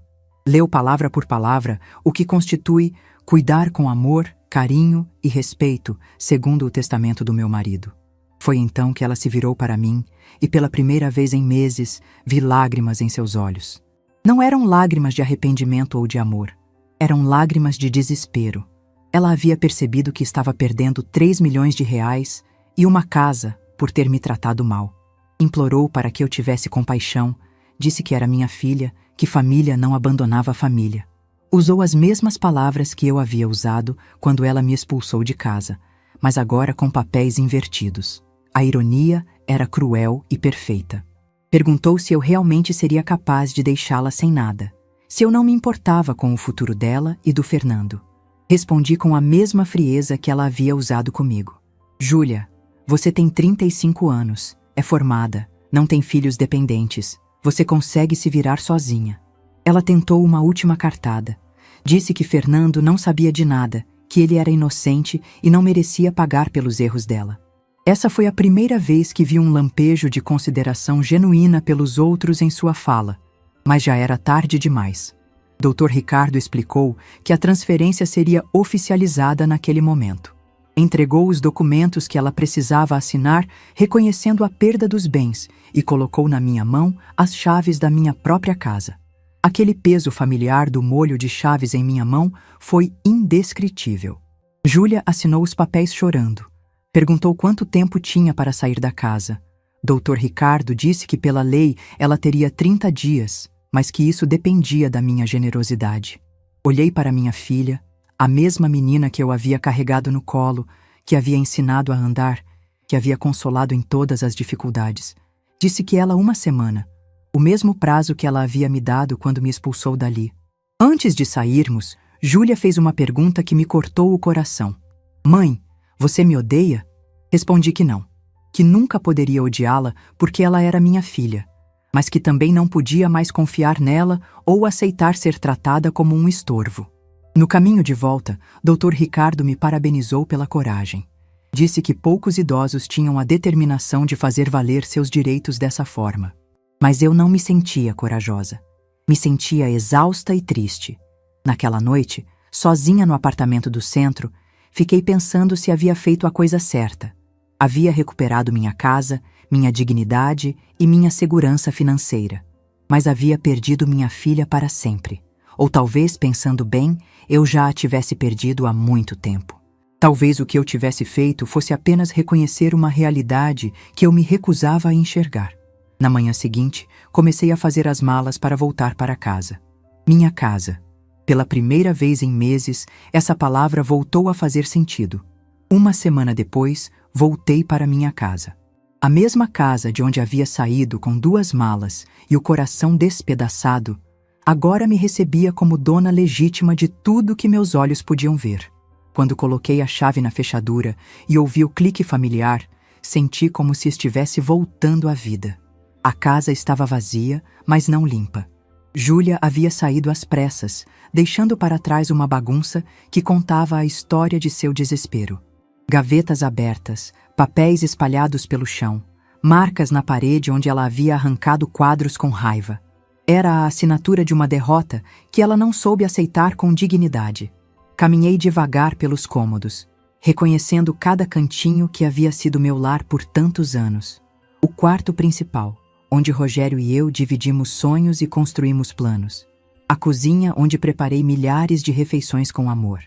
Leu palavra por palavra o que constitui cuidar com amor, carinho e respeito, segundo o testamento do meu marido. Foi então que ela se virou para mim e pela primeira vez em meses vi lágrimas em seus olhos. Não eram lágrimas de arrependimento ou de amor. Eram lágrimas de desespero. Ela havia percebido que estava perdendo 3 milhões de reais e uma casa por ter me tratado mal. Implorou para que eu tivesse compaixão, disse que era minha filha, que família não abandonava a família. Usou as mesmas palavras que eu havia usado quando ela me expulsou de casa, mas agora com papéis invertidos. A ironia era cruel e perfeita. Perguntou se eu realmente seria capaz de deixá-la sem nada, se eu não me importava com o futuro dela e do Fernando. Respondi com a mesma frieza que ela havia usado comigo. Júlia, você tem 35 anos, é formada, não tem filhos dependentes. Você consegue se virar sozinha. Ela tentou uma última cartada. Disse que Fernando não sabia de nada, que ele era inocente e não merecia pagar pelos erros dela. Essa foi a primeira vez que vi um lampejo de consideração genuína pelos outros em sua fala, mas já era tarde demais. Dr. Ricardo explicou que a transferência seria oficializada naquele momento. Entregou os documentos que ela precisava assinar, reconhecendo a perda dos bens, e colocou na minha mão as chaves da minha própria casa. Aquele peso familiar do molho de chaves em minha mão foi indescritível. Júlia assinou os papéis chorando. Perguntou quanto tempo tinha para sair da casa. Dr. Ricardo disse que pela lei ela teria 30 dias, mas que isso dependia da minha generosidade. Olhei para minha filha, a mesma menina que eu havia carregado no colo, que havia ensinado a andar, que havia consolado em todas as dificuldades. Disse que ela 1 semana, o mesmo prazo que ela havia me dado quando me expulsou dali. Antes de sairmos, Júlia fez uma pergunta que me cortou o coração. Mãe, você me odeia? Respondi que não, que nunca poderia odiá-la porque ela era minha filha, mas que também não podia mais confiar nela ou aceitar ser tratada como um estorvo. No caminho de volta, Dr. Ricardo me parabenizou pela coragem. Disse que poucos idosos tinham a determinação de fazer valer seus direitos dessa forma. Mas eu não me sentia corajosa. Me sentia exausta e triste. Naquela noite, sozinha no apartamento do centro, fiquei pensando se havia feito a coisa certa. Havia recuperado minha casa, minha dignidade e minha segurança financeira. Mas havia perdido minha filha para sempre. Ou talvez, pensando bem, eu já a tivesse perdido há muito tempo. Talvez o que eu tivesse feito fosse apenas reconhecer uma realidade que eu me recusava a enxergar. Na manhã seguinte, comecei a fazer as malas para voltar para casa. Minha casa. Pela primeira vez em meses, essa palavra voltou a fazer sentido. 1 semana depois, voltei para minha casa. A mesma casa de onde havia saído com 2 malas e o coração despedaçado, agora me recebia como dona legítima de tudo que meus olhos podiam ver. Quando coloquei a chave na fechadura e ouvi o clique familiar, senti como se estivesse voltando à vida. A casa estava vazia, mas não limpa. Júlia havia saído às pressas, deixando para trás uma bagunça que contava a história de seu desespero. Gavetas abertas, papéis espalhados pelo chão, marcas na parede onde ela havia arrancado quadros com raiva. Era a assinatura de uma derrota que ela não soube aceitar com dignidade. Caminhei devagar pelos cômodos, reconhecendo cada cantinho que havia sido meu lar por tantos anos. O quarto principal, onde Rogério e eu dividimos sonhos e construímos planos. A cozinha, onde preparei milhares de refeições com amor.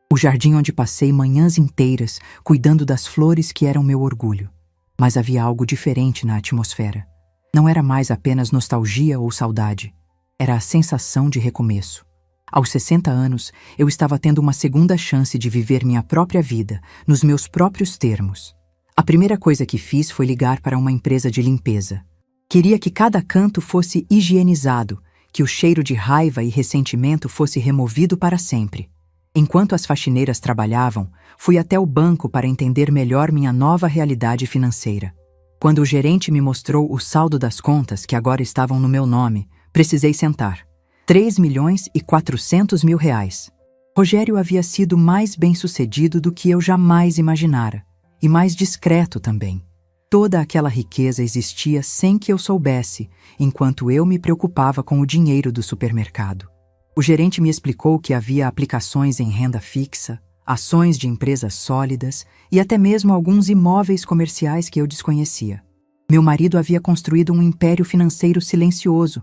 O jardim onde passei manhãs inteiras cuidando das flores que eram meu orgulho. Mas havia algo diferente na atmosfera. Não era mais apenas nostalgia ou saudade. Era a sensação de recomeço. Aos 60 anos, eu estava tendo uma segunda chance de viver minha própria vida, nos meus próprios termos. A primeira coisa que fiz foi ligar para uma empresa de limpeza. Queria que cada canto fosse higienizado, que o cheiro de raiva e ressentimento fosse removido para sempre. Enquanto as faxineiras trabalhavam, fui até o banco para entender melhor minha nova realidade financeira. Quando o gerente me mostrou o saldo das contas que agora estavam no meu nome, precisei sentar. 3.400.000 reais. Rogério havia sido mais bem-sucedido do que eu jamais imaginara, e mais discreto também. Toda aquela riqueza existia sem que eu soubesse, enquanto eu me preocupava com o dinheiro do supermercado. O gerente me explicou que havia aplicações em renda fixa, ações de empresas sólidas e até mesmo alguns imóveis comerciais que eu desconhecia. Meu marido havia construído um império financeiro silencioso,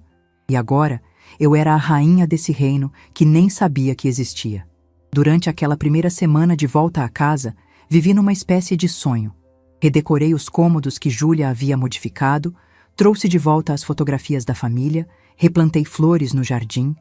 e agora eu era a rainha desse reino que nem sabia que existia. Durante aquela primeira semana de volta à casa, vivi numa espécie de sonho. Redecorei os cômodos que Júlia havia modificado, trouxe de volta as fotografias da família, replantei flores no jardim.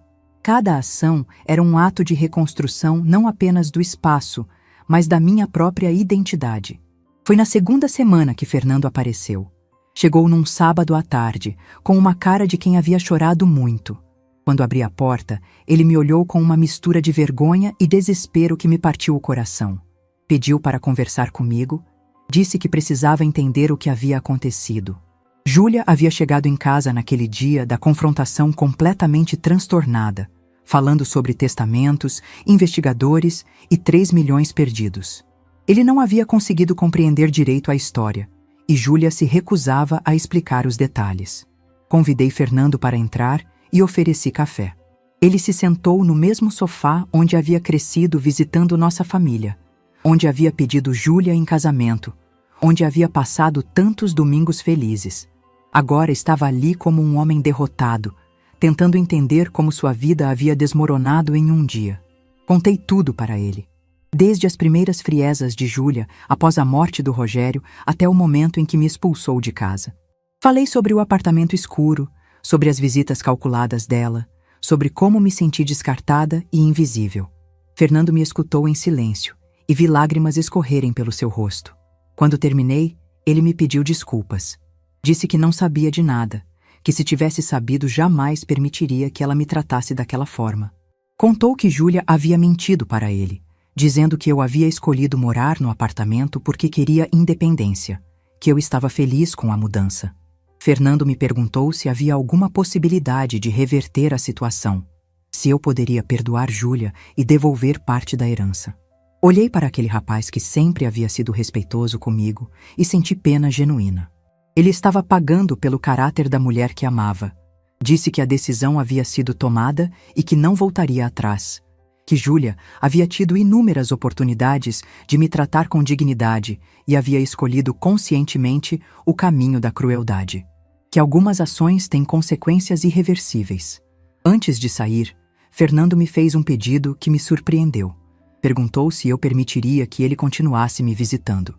Cada ação era um ato de reconstrução não apenas do espaço, mas da minha própria identidade. Foi na segunda semana que Fernando apareceu. Chegou num sábado à tarde, com uma cara de quem havia chorado muito. Quando abri a porta, ele me olhou com uma mistura de vergonha e desespero que me partiu o coração. Pediu para conversar comigo, disse que precisava entender o que havia acontecido. Júlia havia chegado em casa naquele dia da confrontação completamente transtornada, falando sobre testamentos, investigadores e 3 milhões perdidos. Ele não havia conseguido compreender direito a história, e Júlia se recusava a explicar os detalhes. Convidei Fernando para entrar e ofereci café. Ele se sentou no mesmo sofá onde havia crescido visitando nossa família, onde havia pedido Júlia em casamento, onde havia passado tantos domingos felizes. Agora estava ali como um homem derrotado, tentando entender como sua vida havia desmoronado em um dia. Contei tudo para ele, desde as primeiras friezas de Júlia após a morte do Rogério até o momento em que me expulsou de casa. Falei sobre o apartamento escuro, sobre as visitas calculadas dela, sobre como me senti descartada e invisível. Fernando me escutou em silêncio e vi lágrimas escorrerem pelo seu rosto. Quando terminei, ele me pediu desculpas. Disse que não sabia de nada, que se tivesse sabido jamais permitiria que ela me tratasse daquela forma. Contou que Júlia havia mentido para ele, dizendo que eu havia escolhido morar no apartamento porque queria independência, que eu estava feliz com a mudança. Fernando me perguntou se havia alguma possibilidade de reverter a situação, se eu poderia perdoar Júlia e devolver parte da herança. Olhei para aquele rapaz que sempre havia sido respeitoso comigo e senti pena genuína. Ele estava pagando pelo caráter da mulher que amava. Disse que a decisão havia sido tomada e que não voltaria atrás. Que Júlia havia tido inúmeras oportunidades de me tratar com dignidade e havia escolhido conscientemente o caminho da crueldade. Que algumas ações têm consequências irreversíveis. Antes de sair, Fernando me fez um pedido que me surpreendeu. Perguntou se eu permitiria que ele continuasse me visitando.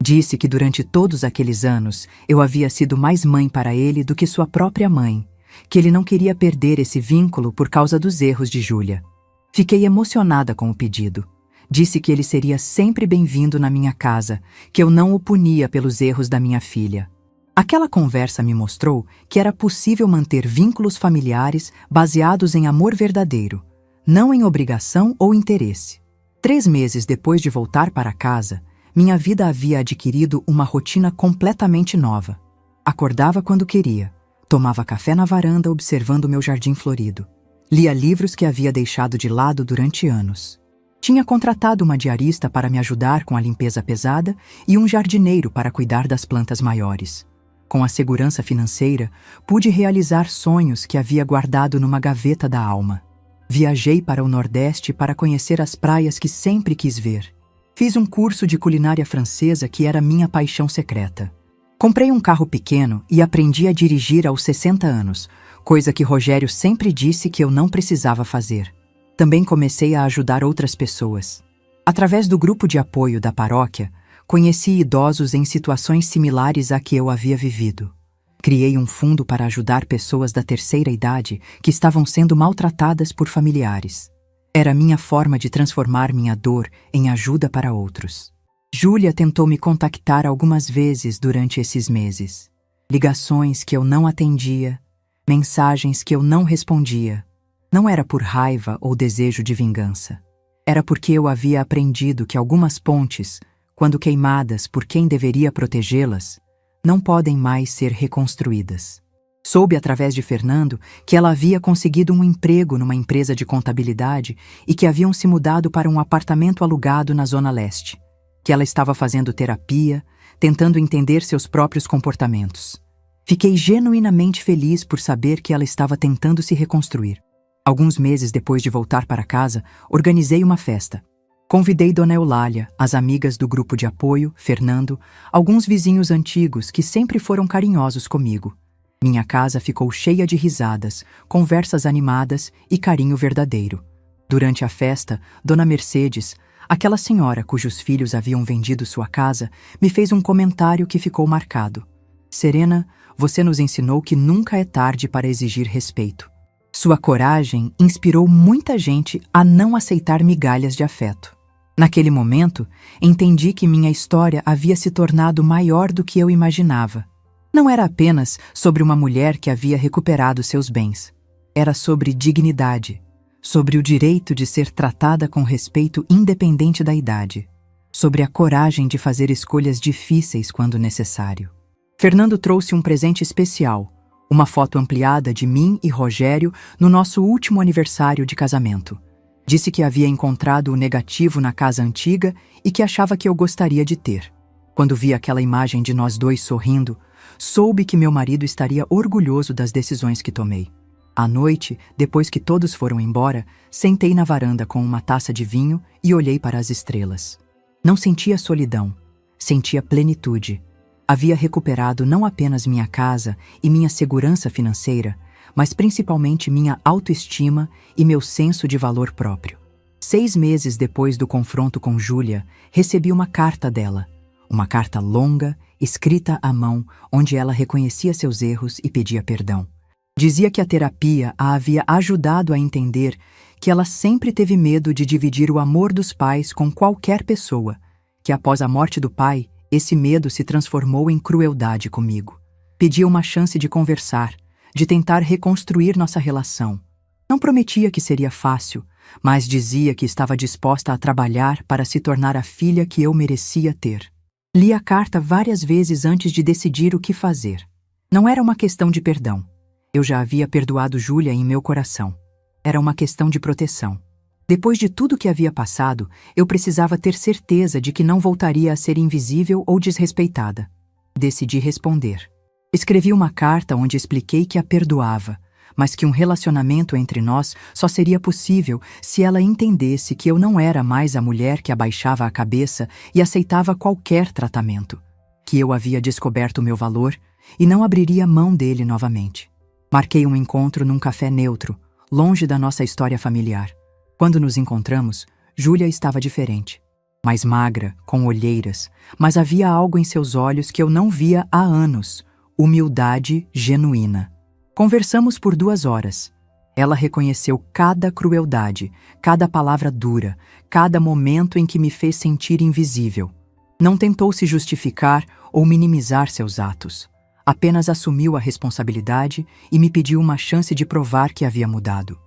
Disse que durante todos aqueles anos eu havia sido mais mãe para ele do que sua própria mãe, que ele não queria perder esse vínculo por causa dos erros de Júlia. Fiquei emocionada com o pedido. Disse que ele seria sempre bem-vindo na minha casa, que eu não o punia pelos erros da minha filha. Aquela conversa me mostrou que era possível manter vínculos familiares baseados em amor verdadeiro, não em obrigação ou interesse. 3 meses depois de voltar para casa, minha vida havia adquirido uma rotina completamente nova. Acordava quando queria, tomava café na varanda observando meu jardim florido. Lia livros que havia deixado de lado durante anos. Tinha contratado uma diarista para me ajudar com a limpeza pesada e um jardineiro para cuidar das plantas maiores. Com a segurança financeira, pude realizar sonhos que havia guardado numa gaveta da alma. Viajei para o Nordeste para conhecer as praias que sempre quis ver. Fiz um curso de culinária francesa que era minha paixão secreta. Comprei um carro pequeno e aprendi a dirigir aos 60 anos, coisa que Rogério sempre disse que eu não precisava fazer. Também comecei a ajudar outras pessoas. Através do grupo de apoio da paróquia, conheci idosos em situações similares à que eu havia vivido. Criei um fundo para ajudar pessoas da terceira idade que estavam sendo maltratadas por familiares. Era minha forma de transformar minha dor em ajuda para outros. Júlia tentou me contactar algumas vezes durante esses meses. Ligações que eu não atendia, mensagens que eu não respondia. Não era por raiva ou desejo de vingança. Era porque eu havia aprendido que algumas pontes, quando queimadas por quem deveria protegê-las, não podem mais ser reconstruídas. Soube através de Fernando que ela havia conseguido um emprego numa empresa de contabilidade e que haviam se mudado para um apartamento alugado na Zona Leste. Que ela estava fazendo terapia, tentando entender seus próprios comportamentos. Fiquei genuinamente feliz por saber que ela estava tentando se reconstruir. Alguns meses depois de voltar para casa, organizei uma festa. Convidei Dona Eulália, as amigas do grupo de apoio, Fernando, alguns vizinhos antigos que sempre foram carinhosos comigo. Minha casa ficou cheia de risadas, conversas animadas e carinho verdadeiro. Durante a festa, Dona Mercedes, aquela senhora cujos filhos haviam vendido sua casa, me fez um comentário que ficou marcado. Serena, você nos ensinou que nunca é tarde para exigir respeito. Sua coragem inspirou muita gente a não aceitar migalhas de afeto. Naquele momento, entendi que minha história havia se tornado maior do que eu imaginava. Não era apenas sobre uma mulher que havia recuperado seus bens. Era sobre dignidade, sobre o direito de ser tratada com respeito independente da idade, sobre a coragem de fazer escolhas difíceis quando necessário. Fernando trouxe um presente especial, uma foto ampliada de mim e Rogério no nosso último aniversário de casamento. Disse que havia encontrado o negativo na casa antiga e que achava que eu gostaria de ter. Quando vi aquela imagem de nós dois sorrindo, soube que meu marido estaria orgulhoso das decisões que tomei. À noite, depois que todos foram embora, sentei na varanda com uma taça de vinho e olhei para as estrelas. Não sentia solidão, sentia plenitude. Havia recuperado não apenas minha casa e minha segurança financeira, mas principalmente minha autoestima e meu senso de valor próprio. 6 meses depois do confronto com Júlia, recebi uma carta dela. Uma carta longa, escrita à mão, onde ela reconhecia seus erros e pedia perdão. Dizia que a terapia a havia ajudado a entender que ela sempre teve medo de dividir o amor dos pais com qualquer pessoa, que após a morte do pai, esse medo se transformou em crueldade comigo. Pedia uma chance de conversar, de tentar reconstruir nossa relação. Não prometia que seria fácil, mas dizia que estava disposta a trabalhar para se tornar a filha que eu merecia ter. Li a carta várias vezes antes de decidir o que fazer. Não era uma questão de perdão. Eu já havia perdoado Júlia em meu coração. Era uma questão de proteção. Depois de tudo que havia passado, eu precisava ter certeza de que não voltaria a ser invisível ou desrespeitada. Decidi responder. Escrevi uma carta onde expliquei que a perdoava, mas que um relacionamento entre nós só seria possível se ela entendesse que eu não era mais a mulher que abaixava a cabeça e aceitava qualquer tratamento, que eu havia descoberto meu valor e não abriria mão dele novamente. Marquei um encontro num café neutro, longe da nossa história familiar. Quando nos encontramos, Júlia estava diferente. Mais magra, com olheiras, mas havia algo em seus olhos que eu não via há anos, humildade genuína. Conversamos por 2 horas. Ela reconheceu cada crueldade, cada palavra dura, cada momento em que me fez sentir invisível. Não tentou se justificar ou minimizar seus atos. Apenas assumiu a responsabilidade e me pediu uma chance de provar que havia mudado.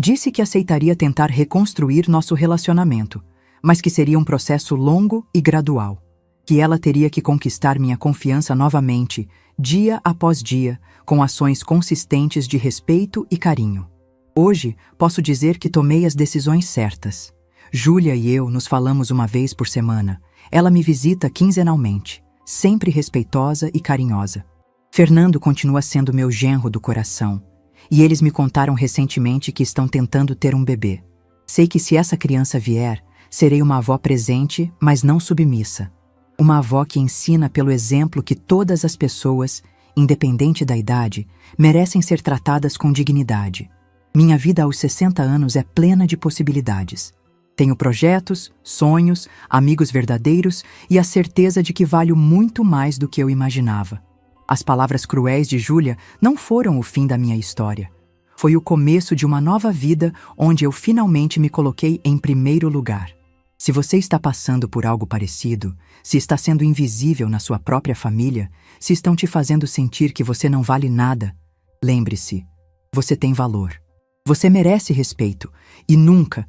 Disse que aceitaria tentar reconstruir nosso relacionamento, mas que seria um processo longo e gradual. Que ela teria que conquistar minha confiança novamente, dia após dia, com ações consistentes de respeito e carinho. Hoje, posso dizer que tomei as decisões certas. Júlia e eu nos falamos uma vez por semana. Ela me visita quinzenalmente, sempre respeitosa e carinhosa. Fernando continua sendo meu genro do coração, e eles me contaram recentemente que estão tentando ter um bebê. Sei que se essa criança vier, serei uma avó presente, mas não submissa. Uma avó que ensina pelo exemplo que todas as pessoas, independente da idade, merecem ser tratadas com dignidade. Minha vida aos 60 anos é plena de possibilidades. Tenho projetos, sonhos, amigos verdadeiros e a certeza de que valho muito mais do que eu imaginava. As palavras cruéis de Júlia não foram o fim da minha história. Foi o começo de uma nova vida onde eu finalmente me coloquei em primeiro lugar. Se você está passando por algo parecido, se está sendo invisível na sua própria família, se estão te fazendo sentir que você não vale nada, lembre-se, você tem valor. Você merece respeito e nunca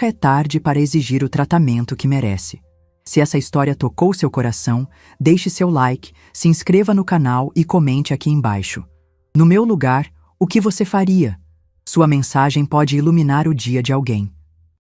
é tarde para exigir o tratamento que merece. Se essa história tocou seu coração, deixe seu like, se inscreva no canal e comente aqui embaixo. No meu lugar, o que você faria? Sua mensagem pode iluminar o dia de alguém.